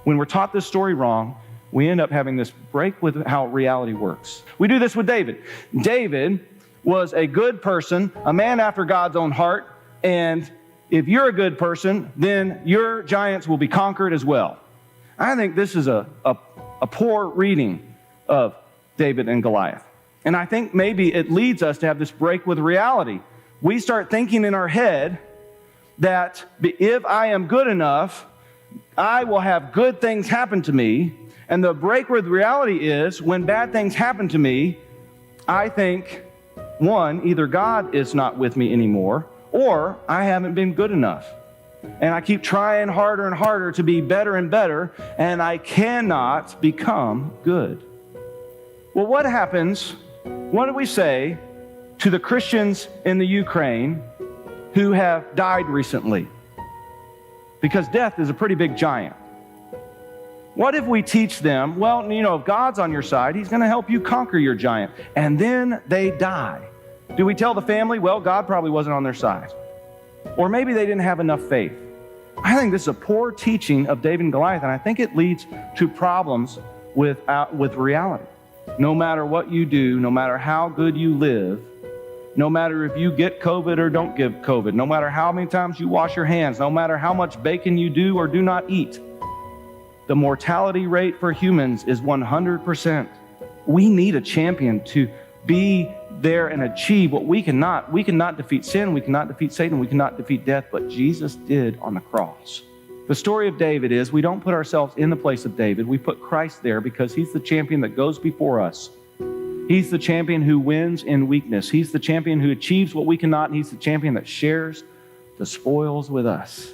When we're taught this story wrong, we end up having this break with how reality works. We do this with David. David was a good person, a man after God's own heart, and if you're a good person, then your giants will be conquered as well. I think this is a poor reading of David and Goliath. And I think maybe it leads us to have this break with reality. We start thinking in our head that if I am good enough, I will have good things happen to me. And the break with reality is when bad things happen to me, I think, one, either God is not with me anymore, or I haven't been good enough. And I keep trying harder and harder to be better and better, and I cannot become good. Well, what happens, what do we say to the Christians in the Ukraine who have died recently? Because death is a pretty big giant. What if we teach them, well, if God's on your side, He's going to help you conquer your giant, and then they die? Do we tell the family, well, God probably wasn't on their side? Or maybe they didn't have enough faith. I think this is a poor teaching of David and Goliath, and I think it leads to problems with reality. No matter what you do, no matter how good you live, no matter if you get COVID or don't get COVID, no matter how many times you wash your hands, no matter how much bacon you do or do not eat, the mortality rate for humans is 100%. We need a champion to be there and achieve what we cannot. We cannot defeat sin, we cannot defeat Satan, we cannot defeat death, but Jesus did on the cross. The story of David is we don't put ourselves in the place of David. We put Christ there because He's the champion that goes before us. He's the champion who wins in weakness. He's the champion who achieves what we cannot, and He's the champion that shares the spoils with us.